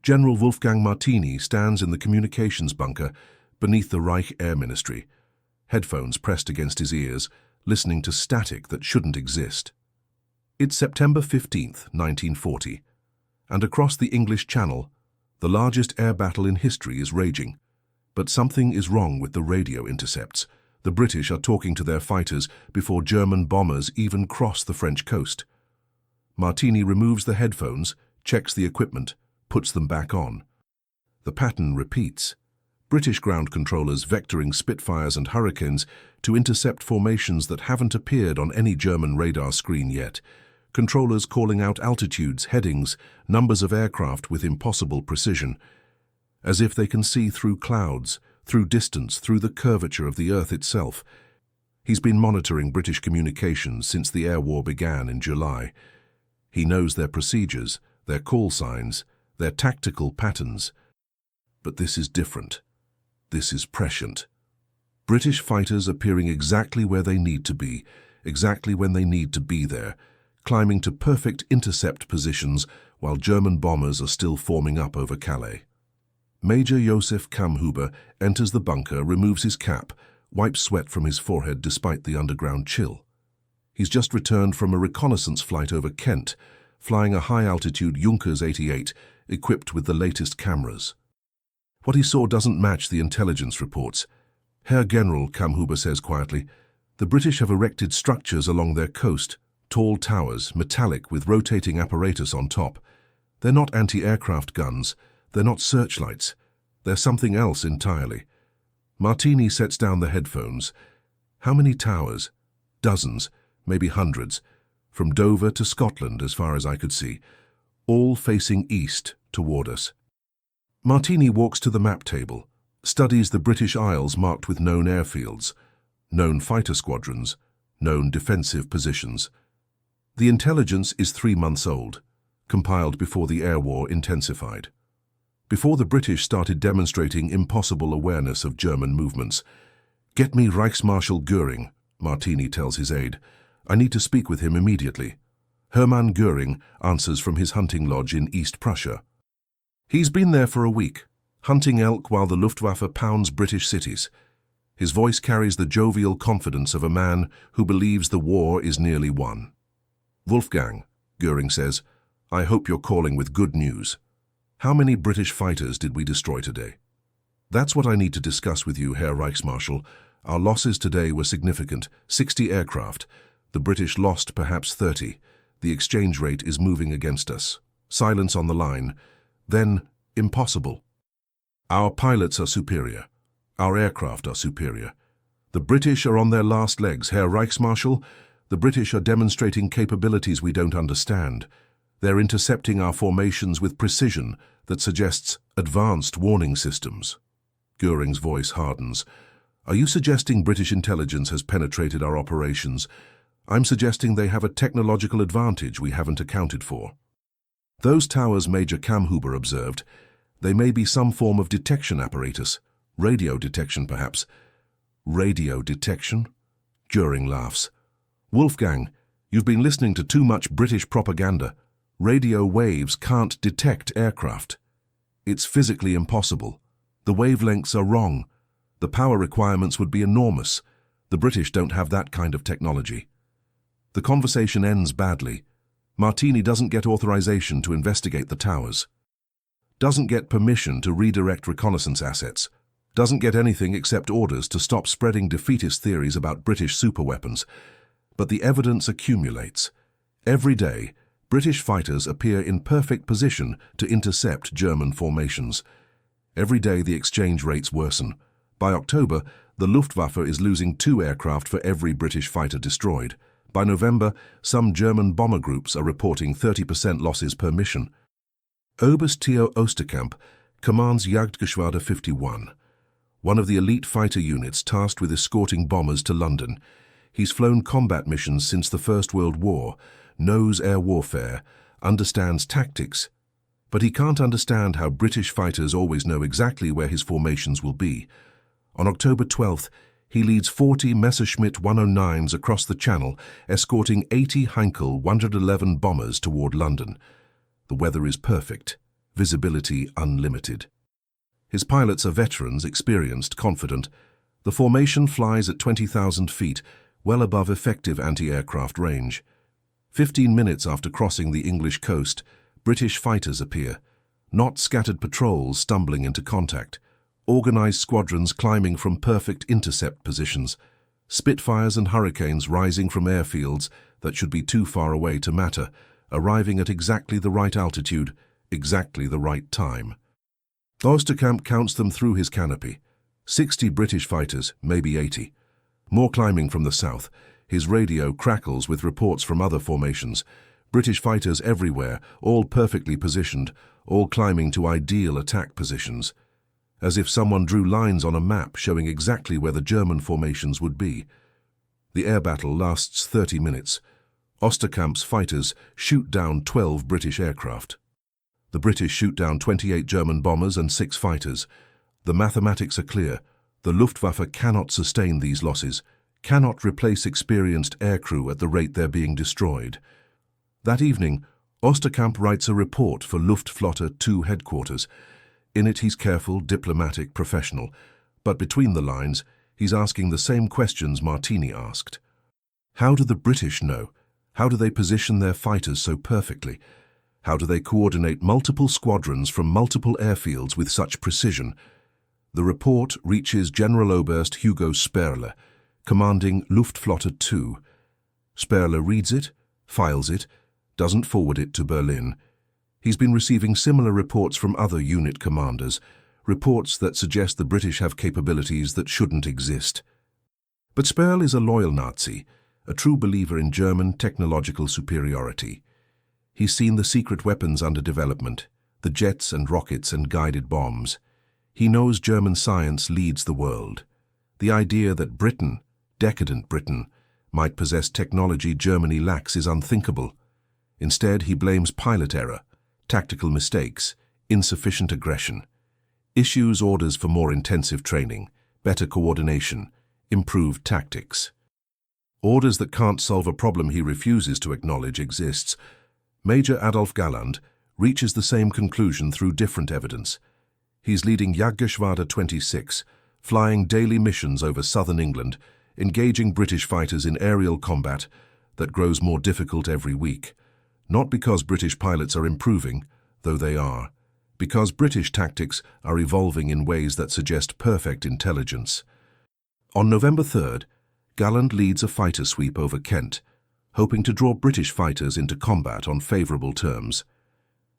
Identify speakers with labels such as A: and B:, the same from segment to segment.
A: General Wolfgang Martini stands in the communications bunker beneath the Reich Air Ministry, headphones pressed against his ears, listening to static that shouldn't exist. It's September 15th, 1940, and across the English Channel, the largest air battle in history is raging. But something is wrong with the radio intercepts. The British are talking to their fighters before German bombers even cross the French coast. Martini removes the headphones, checks the equipment, puts them back on. The pattern repeats. British ground controllers vectoring Spitfires and Hurricanes to intercept formations that haven't appeared on any German radar screen yet. Controllers calling out altitudes, headings, numbers of aircraft with impossible precision, as if they can see through clouds, through distance, through the curvature of the Earth itself. He's been monitoring British communications since the air war began in July. He knows their procedures, their call signs, their tactical patterns. But this is different. This is prescient. British fighters appearing exactly where they need to be, exactly when they need to be there, climbing to perfect intercept positions while German bombers are still forming up over Calais. Major Josef Kammhuber enters the bunker, removes his cap, wipes sweat from his forehead despite the underground chill. He's just returned from a reconnaissance flight over Kent, flying a high-altitude Junkers 88 equipped with the latest cameras. What he saw doesn't match the intelligence reports. Herr General, Kammhuber says quietly, the British have erected structures along their coast, tall towers, metallic with rotating apparatus on top. They're not anti-aircraft guns. They're not searchlights. They're something else entirely. Martini sets down the headphones. How many towers? Dozens, maybe hundreds, from Dover to Scotland as far as I could see, all facing east toward us. Martini walks to the map table, studies the British Isles marked with known airfields, known fighter squadrons, known defensive positions. The intelligence is 3 months old, compiled before the air war intensified. Before the British started demonstrating impossible awareness of German movements. "Get me Reichsmarschall Göring," Martini tells his aide. "I need to speak with him immediately." Hermann Göring answers from his hunting lodge in East Prussia. He's been there for a week, hunting elk while the Luftwaffe pounds British cities. His voice carries the jovial confidence of a man who believes the war is nearly won. "Wolfgang," Göring says, "I hope you're calling with good news. How many British fighters did we destroy today?" "That's what I need to discuss with you, Herr Reichsmarschall. Our losses today were significant, 60 aircraft. The British lost perhaps 30. The exchange rate is moving against us. Silence on the line. Then, impossible. Our pilots are superior. Our aircraft are superior. The British are on their last legs, Herr Reichsmarschall. The British are demonstrating capabilities we don't understand. They're intercepting our formations with precision that suggests advanced warning systems." Göring's voice hardens. "Are you suggesting British intelligence has penetrated our operations? I'm suggesting they have a technological advantage we haven't accounted for." "Those towers," Major Kammhuber observed, "they may be some form of detection apparatus. Radio detection, perhaps." "Radio detection?" Göring laughs. "Wolfgang, you've been listening to too much British propaganda. Radio waves can't detect aircraft. It's physically impossible. The wavelengths are wrong. The power requirements would be enormous. The British don't have that kind of technology." The conversation ends badly. Martini doesn't get authorization to investigate the towers, doesn't get permission to redirect reconnaissance assets, doesn't get anything except orders to stop spreading defeatist theories about British superweapons. But the evidence accumulates. Every day, British fighters appear in perfect position to intercept German formations. Every day the exchange rates worsen. By October, the Luftwaffe is losing 2 aircraft for every British fighter destroyed. By November, some German bomber groups are reporting 30% losses per mission. Oberst Theo Osterkamp commands Jagdgeschwader 51, one of the elite fighter units tasked with escorting bombers to London. He's flown combat missions since the First World War, knows air warfare, understands tactics, but he can't understand how British fighters always know exactly where his formations will be. On October 12th, he leads 40 Messerschmitt 109s across the Channel, escorting 80 Heinkel 111 bombers toward London. The weather is perfect. visibility unlimited. His pilots are veterans, experienced, confident. The formation flies at 20,000 feet, well above effective anti-aircraft range. 15 minutes after crossing the English coast, British fighters appear, not scattered patrols stumbling into contact, organized squadrons climbing from perfect intercept positions, Spitfires and Hurricanes rising from airfields that should be too far away to matter, arriving at exactly the right altitude, exactly the right time. Osterkamp counts them through his canopy. 60 British fighters, maybe 80. More climbing from the south. His radio crackles with reports from other formations. British fighters everywhere, all perfectly positioned, all climbing to ideal attack positions. As if someone drew lines on a map showing exactly where the German formations would be. The air battle lasts 30 minutes. Osterkamp's fighters shoot down 12 British aircraft. The British shoot down 28 German bombers and 6 fighters. The mathematics are clear. The Luftwaffe cannot sustain these losses, cannot replace experienced aircrew at the rate they're being destroyed. That evening, Osterkamp writes a report for Luftflotte 2 headquarters. In it he's careful, diplomatic, professional, but between the lines, he's asking the same questions Martini asked. How do the British know? How do they position their fighters so perfectly? How do they coordinate multiple squadrons from multiple airfields with such precision? The report reaches Generaloberst Hugo Sperle, commanding Luftflotte 2. Sperle reads it, files it, doesn't forward it to Berlin. He's been receiving similar reports from other unit commanders, reports that suggest the British have capabilities that shouldn't exist. But Sperle is a loyal Nazi, a true believer in German technological superiority. He's seen the secret weapons under development, the jets and rockets and guided bombs. He knows German science leads the world. The idea that Britain, decadent Britain, might possess technology Germany lacks is unthinkable. Instead, he blames pilot error, tactical mistakes, insufficient aggression. Issues orders for more intensive training, better coordination, improved tactics. Orders that can't solve a problem he refuses to acknowledge exists. Major Adolf Galland reaches the same conclusion through different evidence. He's leading Jagdgeschwader 26, flying daily missions over southern England, engaging British fighters in aerial combat that grows more difficult every week. Not because British pilots are improving, though they are, because British tactics are evolving in ways that suggest perfect intelligence. On November 3rd, Galland leads a fighter sweep over Kent, hoping to draw British fighters into combat on favourable terms.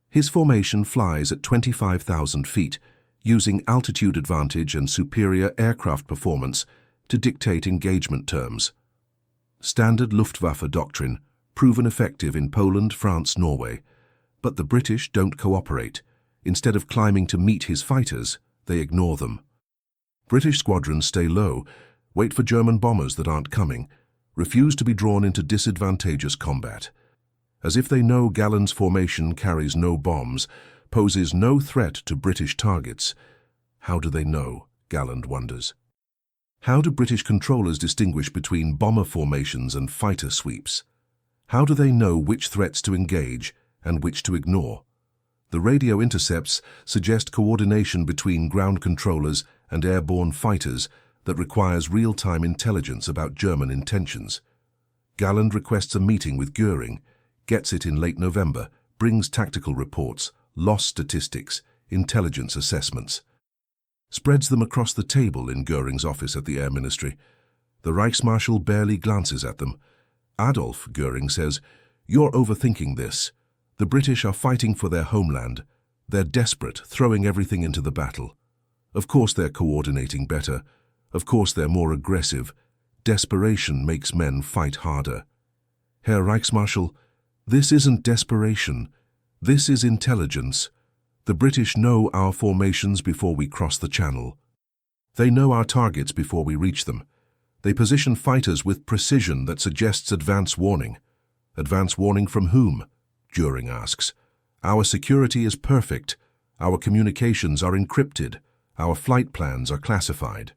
A: His formation flies at 25,000 feet, using altitude advantage and superior aircraft performance to dictate engagement terms. Standard Luftwaffe doctrine, proven effective in Poland, France, Norway. But the British don't cooperate. Instead of climbing to meet his fighters, they ignore them. British squadrons stay low, wait for German bombers that aren't coming, refuse to be drawn into disadvantageous combat. As if they know Galland's formation carries no bombs, poses no threat to British targets. How do they know? Galland wonders. How do British controllers distinguish between bomber formations and fighter sweeps? How do they know which threats to engage and which to ignore? The radio intercepts suggest coordination between ground controllers and airborne fighters that requires real-time intelligence about German intentions. Galland requests a meeting with Göring, gets it in late November, brings tactical reports, loss statistics, intelligence assessments. Spreads them across the table in Göring's office at the Air Ministry. The Reichsmarschall barely glances at them. Adolf, Göring says, "You're overthinking this. The British are fighting for their homeland. They're desperate, throwing everything into the battle. Of course they're coordinating better. Of course they're more aggressive. Desperation makes men fight harder. Herr Reichsmarschall, this isn't desperation. This is intelligence. The British know our formations before we cross the Channel. They know our targets before we reach them. They position fighters with precision that suggests advance warning. Advance warning from whom? Göring asks. Our security is perfect. Our communications are encrypted. Our flight plans are classified.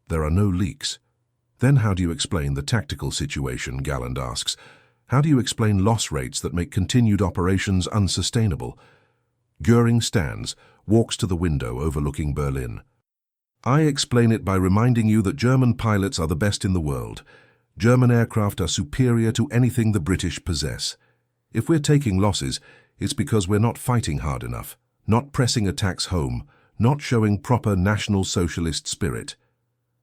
A: There are no leaks. Then how do you explain the tactical situation, Galland asks. How do you explain loss rates that make continued operations unsustainable? Göring stands, walks to the window overlooking Berlin. I explain it by reminding you that German pilots are the best in the world. German aircraft are superior to anything the British possess. If we're taking losses, it's because we're not fighting hard enough, not pressing attacks home, not showing proper National Socialist spirit.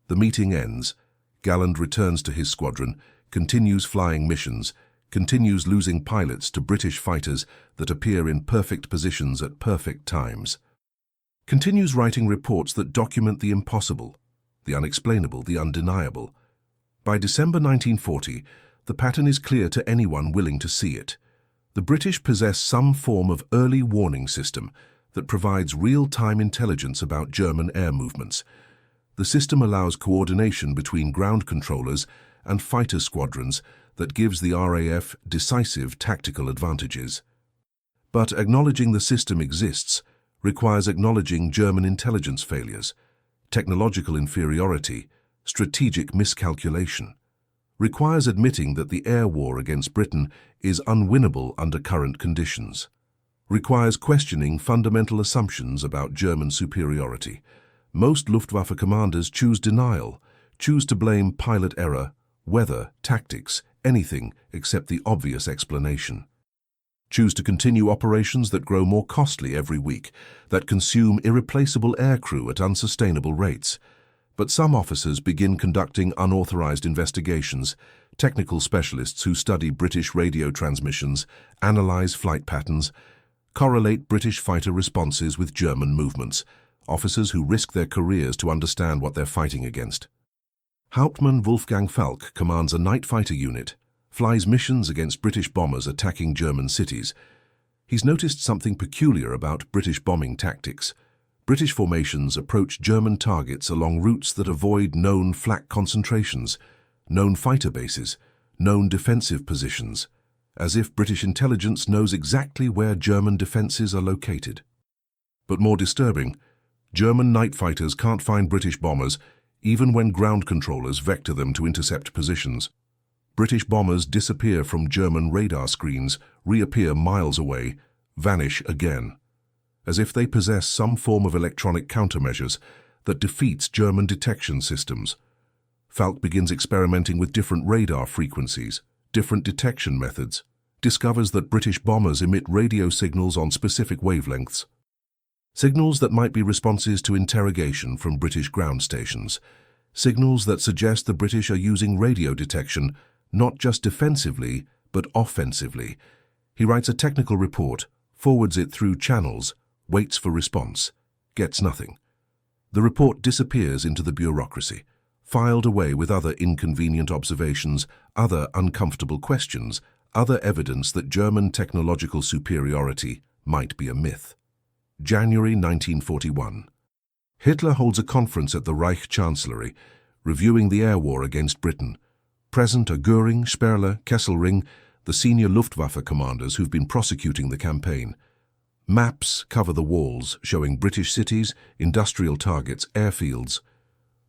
A: The meeting ends. Galland returns to his squadron, continues flying missions, continues losing pilots to British fighters that appear in perfect positions at perfect times. Continues writing reports that document the impossible, the unexplainable, the undeniable. By December 1940, the pattern is clear to anyone willing to see it. The British possess some form of early warning system that provides real-time intelligence about German air movements. The system allows coordination between ground controllers and fighter squadrons that gives the RAF decisive tactical advantages. But acknowledging the system exists requires acknowledging German intelligence failures, technological inferiority, strategic miscalculation. Requires admitting that the air war against Britain is unwinnable under current conditions. Requires questioning fundamental assumptions about German superiority. Most Luftwaffe commanders choose denial, choose to blame pilot error, weather, tactics, anything except the obvious explanation. Choose to continue operations that grow more costly every week, that consume irreplaceable aircrew at unsustainable rates. But some officers begin conducting unauthorized investigations, technical specialists who study British radio transmissions, analyze flight patterns, correlate British fighter responses with German movements, officers who risk their careers to understand what they're fighting against. Hauptmann Wolfgang Falk commands a night fighter unit, flies missions against British bombers attacking German cities. He's noticed something peculiar about British bombing tactics. British formations approach German targets along routes that avoid known flak concentrations, known fighter bases, known defensive positions, as if British intelligence knows exactly where German defenses are located. But more disturbing, German night fighters can't find British bombers even when ground controllers vector them to intercept positions. British bombers disappear from German radar screens, reappear miles away, vanish again, as if they possess some form of electronic countermeasures that defeats German detection systems. Falk begins experimenting with different radar frequencies, different detection methods, discovers that British bombers emit radio signals on specific wavelengths, signals that might be responses to interrogation from British ground stations, signals that suggest the British are using radio detection not just defensively, but offensively. He writes a technical report, forwards it through channels, waits for response, gets nothing. The report disappears into the bureaucracy, filed away with other inconvenient observations, other uncomfortable questions, other evidence that German technological superiority might be a myth. January 1941. Hitler holds a conference at the Reich Chancellery, reviewing the air war against Britain. Present are Göring, Sperler, Kesselring, the senior Luftwaffe commanders who've been prosecuting the campaign. Maps cover the walls, showing British cities, industrial targets, airfields.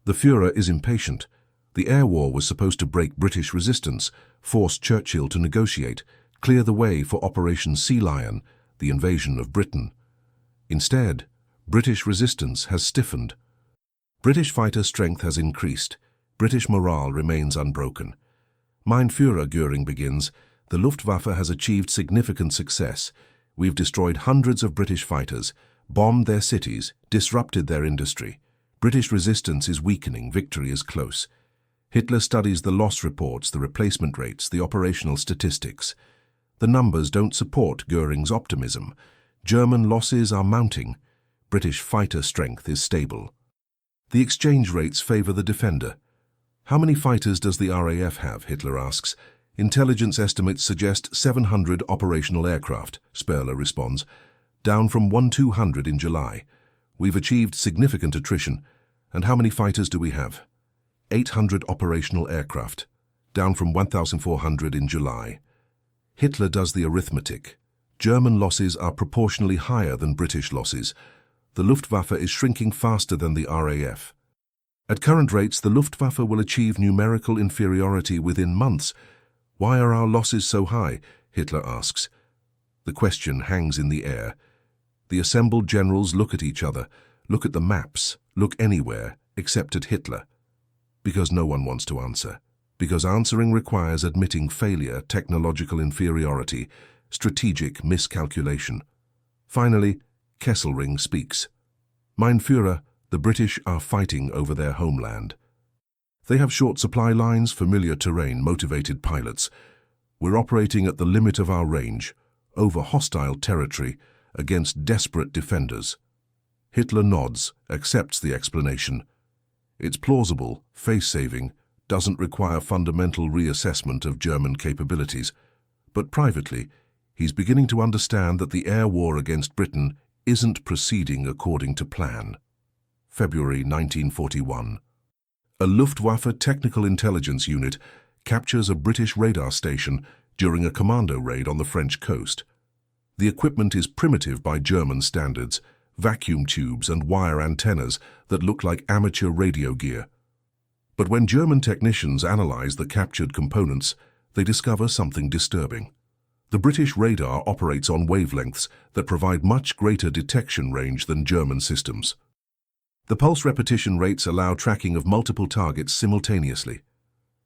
A: The Führer is impatient. The air war was supposed to break British resistance, force Churchill to negotiate, clear the way for Operation Sea Lion, the invasion of Britain. Instead, British resistance has stiffened. British fighter strength has increased. British morale remains unbroken. Mein Führer, Göring begins, the Luftwaffe has achieved significant success. We've destroyed hundreds of British fighters, bombed their cities, disrupted their industry. British resistance is weakening, victory is close. Hitler studies the loss reports, the replacement rates, the operational statistics. The numbers don't support Göring's optimism. German losses are mounting. British fighter strength is stable. The exchange rates favor the defender. How many fighters does the RAF have, Hitler asks. Intelligence estimates suggest 700 operational aircraft, Sperler responds, down from 1,200 in July. We've achieved significant attrition. And how many fighters do we have? 800 operational aircraft, down from 1,400 in July. Hitler does the arithmetic. German losses are proportionally higher than British losses. The Luftwaffe is shrinking faster than the RAF. At current rates, the Luftwaffe will achieve numerical inferiority within months. Why are our losses so high? Hitler asks. The question hangs in the air. The assembled generals look at each other, look at the maps, look anywhere except at Hitler. Because no one wants to answer. Because answering requires admitting failure, technological inferiority, strategic miscalculation. Finally, Kesselring speaks. Mein Führer, the British are fighting over their homeland. They have short supply lines, familiar terrain, motivated pilots. We're operating at the limit of our range, over hostile territory, against desperate defenders. Hitler nods, accepts the explanation. It's plausible, face-saving, doesn't require fundamental reassessment of German capabilities. But privately, he's beginning to understand that the air war against Britain isn't proceeding according to plan. February 1941. A Luftwaffe technical intelligence unit captures a British radar station during a commando raid on the French coast. The equipment is primitive by German standards, vacuum tubes and wire antennas that look like amateur radio gear. But when German technicians analyze the captured components, they discover something disturbing. The British radar operates on wavelengths that provide much greater detection range than German systems. The pulse repetition rates allow tracking of multiple targets simultaneously.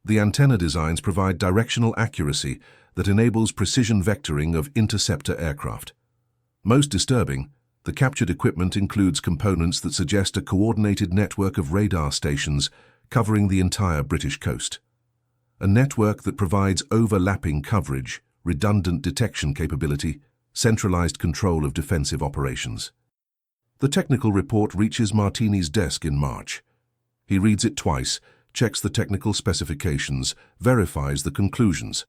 A: The antenna designs provide directional accuracy that enables precision vectoring of interceptor aircraft. Most disturbing, the captured equipment includes components that suggest a coordinated network of radar stations covering the entire British coast. A network that provides overlapping coverage, redundant detection capability, centralized control of defensive operations. The technical report reaches Martini's desk in March. He reads it twice, checks the technical specifications, verifies the conclusions.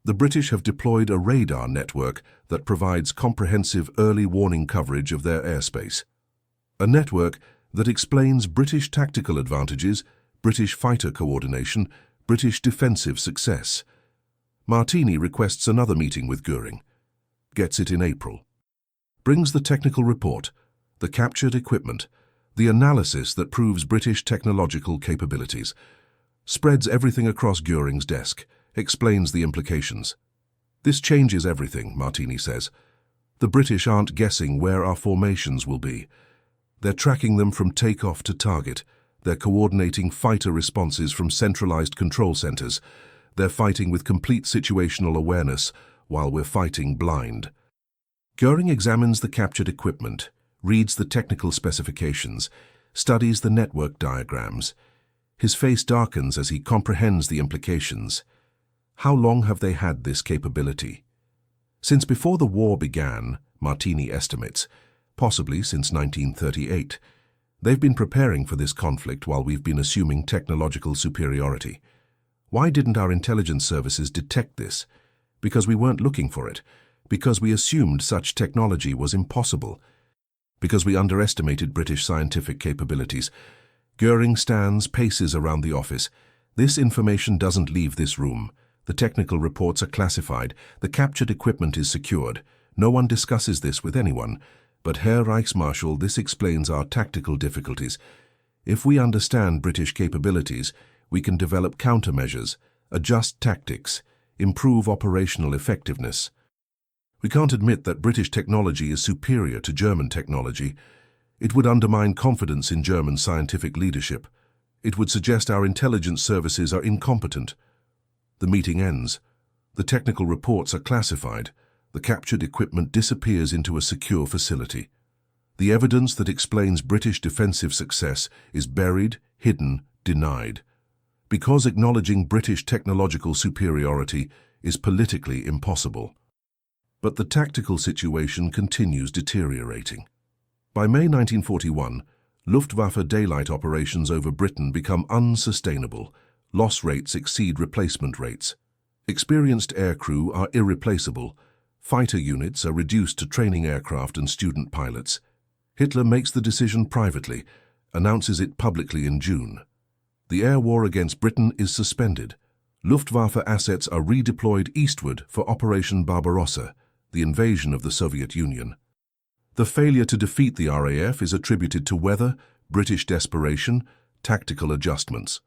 A: The British have deployed a radar network that provides comprehensive early warning coverage of their airspace. A network that explains British tactical advantages, British fighter coordination, British defensive success. Martini requests another meeting with Göring. Gets it in April. Brings the technical report, the captured equipment, the analysis that proves British technological capabilities. Spreads everything across Göring's desk, explains the implications. This changes everything, Martini says. The British aren't guessing where our formations will be. They're tracking them from takeoff to target. They're coordinating fighter responses from centralized control centers. They're fighting with complete situational awareness while we're fighting blind. Göring examines the captured equipment, reads the technical specifications, studies the network diagrams. His face darkens as he comprehends the implications. How long have they had this capability? Since before the war began, Martini estimates, possibly since 1938. They've been preparing for this conflict while we've been assuming technological superiority. Why didn't our intelligence services detect this? Because we weren't looking for it. Because we assumed such technology was impossible. Because we underestimated British scientific capabilities. Göring stands, paces around the office. This information doesn't leave this room. The technical reports are classified. The captured equipment is secured. No one discusses this with anyone. But Herr Reichsmarschall, this explains our tactical difficulties. If we understand British capabilities, we can develop countermeasures, adjust tactics, improve operational effectiveness. We can't admit that British technology is superior to German technology. It would undermine confidence in German scientific leadership. It would suggest our intelligence services are incompetent. The meeting ends. The technical reports are classified. The captured equipment disappears into a secure facility. The evidence that explains British defensive success is buried, hidden, denied. Because acknowledging British technological superiority is politically impossible. But the tactical situation continues deteriorating. By May 1941, Luftwaffe daylight operations over Britain become unsustainable. Loss rates exceed replacement rates. Experienced aircrew are irreplaceable. Fighter units are reduced to training aircraft and student pilots. Hitler makes the decision privately, announces it publicly in June. The air war against Britain is suspended. Luftwaffe assets are redeployed eastward for Operation Barbarossa, the invasion of the Soviet Union. The failure to defeat the RAF is attributed to weather, British desperation, tactical adjustments.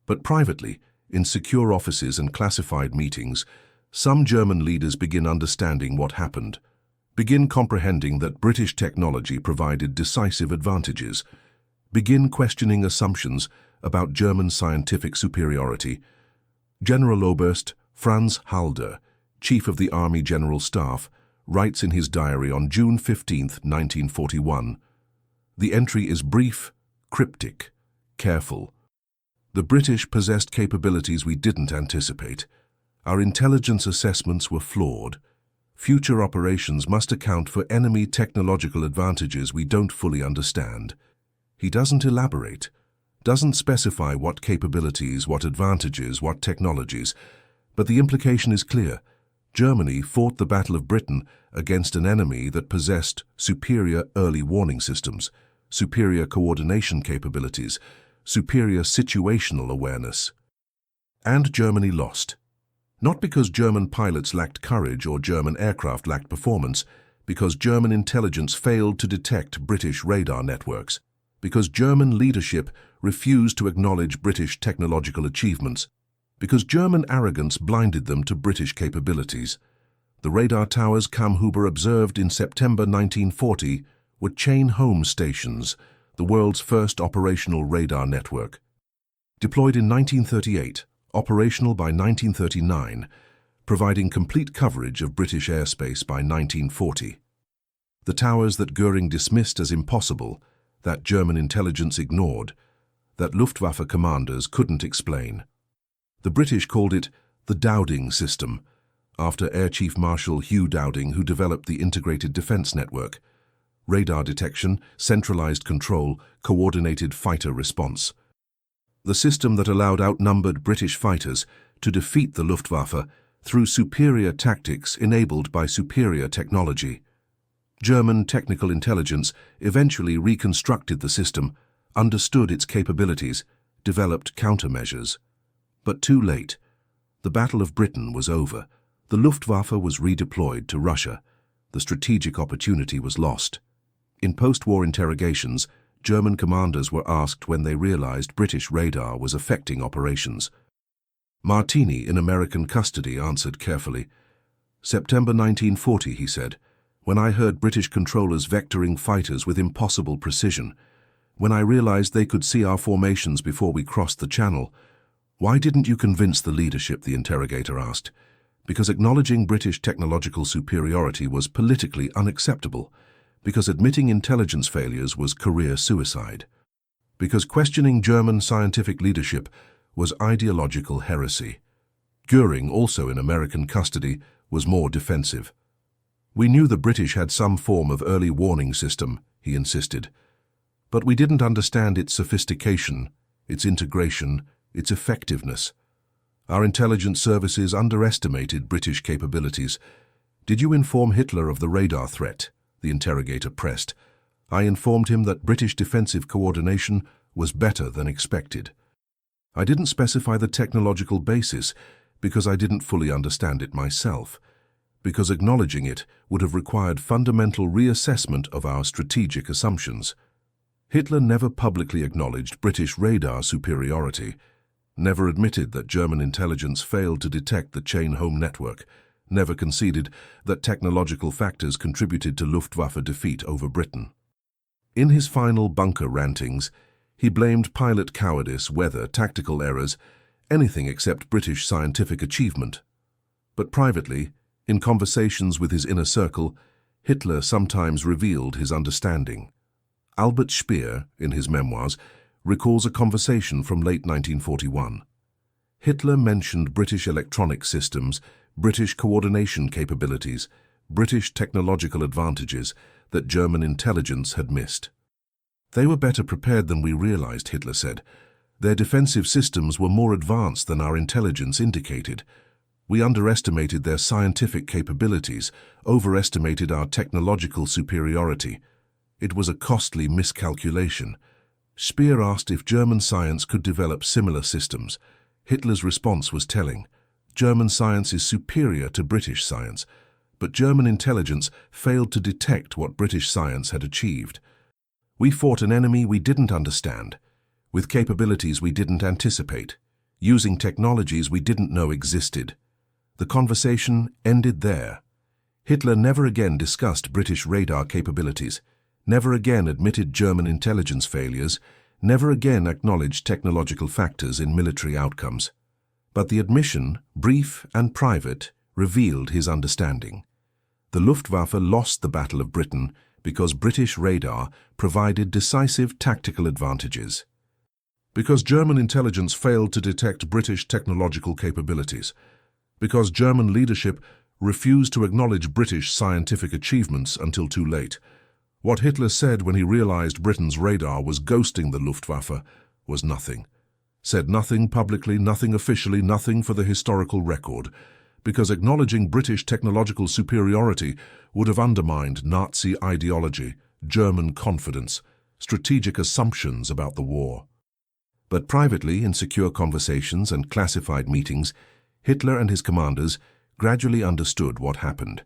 A: But privately, in secure offices and classified meetings, some German leaders begin understanding what happened. Begin comprehending that British technology provided decisive advantages. Begin questioning assumptions about German scientific superiority. General Oberst Franz Halder, Chief of the Army General Staff, writes in his diary on June 15, 1941. The entry is brief, cryptic, careful. The British possessed capabilities we didn't anticipate. Our intelligence assessments were flawed. Future operations must account for enemy technological advantages we don't fully understand. He doesn't elaborate, doesn't specify what capabilities, what advantages, what technologies, but the implication is clear. Germany fought the Battle of Britain against an enemy that possessed superior early warning systems, superior coordination capabilities, superior situational awareness. And Germany lost. Not because German pilots lacked courage or German aircraft lacked performance, because German intelligence failed to detect British radar networks, because German leadership refused to acknowledge British technological achievements, because German arrogance blinded them to British capabilities. The radar towers Kammhuber observed in September 1940 were chain home stations, the world's first operational radar network. Deployed in 1938, operational by 1939, providing complete coverage of British airspace by 1940. The towers that Göring dismissed as impossible, that German intelligence ignored, that Luftwaffe commanders couldn't explain. The British called it the Dowding system, after Air Chief Marshal Hugh Dowding, who developed the Integrated Defence Network. Radar detection, centralized control, coordinated fighter response. The system that allowed outnumbered British fighters to defeat the Luftwaffe through superior tactics enabled by superior technology. German technical intelligence eventually reconstructed the system, understood its capabilities, developed countermeasures. But too late. The Battle of Britain was over. The Luftwaffe was redeployed to Russia. The strategic opportunity was lost. In post-war interrogations, German commanders were asked when they realized British radar was affecting operations. Martini, in American custody, answered carefully. September 1940, he said, when I heard British controllers vectoring fighters with impossible precision, when I realized they could see our formations before we crossed the Channel. Why didn't you convince the leadership, the interrogator asked. Because acknowledging British technological superiority was politically unacceptable. Because admitting intelligence failures was career suicide. Because questioning German scientific leadership was ideological heresy. Göring, also in American custody, was more defensive. We knew the British had some form of early warning system, he insisted. But we didn't understand its sophistication, its integration, its effectiveness. Our intelligence services underestimated British capabilities. Did you inform Hitler of the radar threat? The interrogator pressed. I informed him that British defensive coordination was better than expected. I didn't specify the technological basis because I didn't fully understand it myself, because acknowledging it would have required fundamental reassessment of our strategic assumptions. Hitler never publicly acknowledged British radar superiority, never admitted that German intelligence failed to detect the chain home network, never conceded that technological factors contributed to Luftwaffe defeat over Britain. In his final bunker rantings, he blamed pilot cowardice, weather, tactical errors, anything except British scientific achievement. But privately, in conversations with his inner circle, Hitler sometimes revealed his understanding. Albert Speer, in his memoirs, recalls a conversation from late 1941. Hitler mentioned British electronic systems, British coordination capabilities, British technological advantages that German intelligence had missed. They were better prepared than we realized, Hitler said. Their defensive systems were more advanced than our intelligence indicated. We underestimated their scientific capabilities, overestimated our technological superiority. It was a costly miscalculation. Speer asked if German science could develop similar systems. Hitler's response was telling. German science is superior to British science, but German intelligence failed to detect what British science had achieved. We fought an enemy we didn't understand, with capabilities we didn't anticipate, using technologies we didn't know existed. The conversation ended there. Hitler never again discussed British radar capabilities, never again admitted German intelligence failures, never again acknowledged technological factors in military outcomes. But the admission, brief and private, revealed his understanding. The Luftwaffe lost the Battle of Britain because British radar provided decisive tactical advantages. Because German intelligence failed to detect British technological capabilities. Because German leadership refused to acknowledge British scientific achievements until too late. What Hitler said when he realized Britain's radar was ghosting the Luftwaffe was nothing. Said nothing publicly, nothing officially, nothing for the historical record, because acknowledging British technological superiority would have undermined Nazi ideology, German confidence, strategic assumptions about the war. But privately, in secure conversations and classified meetings, Hitler and his commanders gradually understood what happened.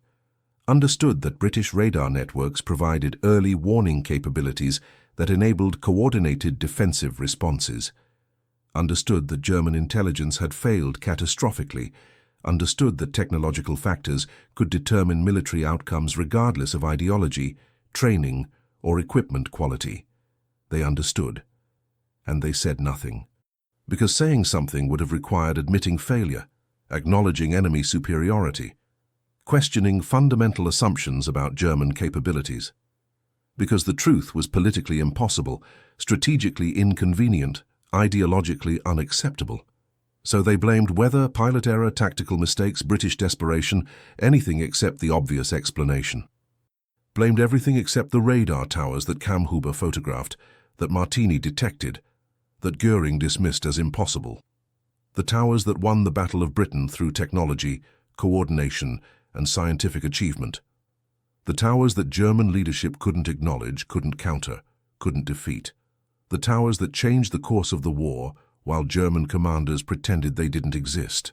A: Understood that British radar networks provided early warning capabilities that enabled coordinated defensive responses. Understood that German intelligence had failed catastrophically. Understood that technological factors could determine military outcomes regardless of ideology, training, or equipment quality. They understood. And they said nothing. Because saying something would have required admitting failure, acknowledging enemy superiority, questioning fundamental assumptions about German capabilities. Because the truth was politically impossible, strategically inconvenient, ideologically unacceptable. So they blamed weather, pilot error, tactical mistakes, British desperation, anything except the obvious explanation. Blamed everything except the radar towers that Kammhuber photographed, that Martini detected, that Göring dismissed as impossible. The towers that won the Battle of Britain through technology, coordination, and scientific achievement. The towers that German leadership couldn't acknowledge, couldn't counter, couldn't defeat. The towers that changed the course of the war while German commanders pretended they didn't exist.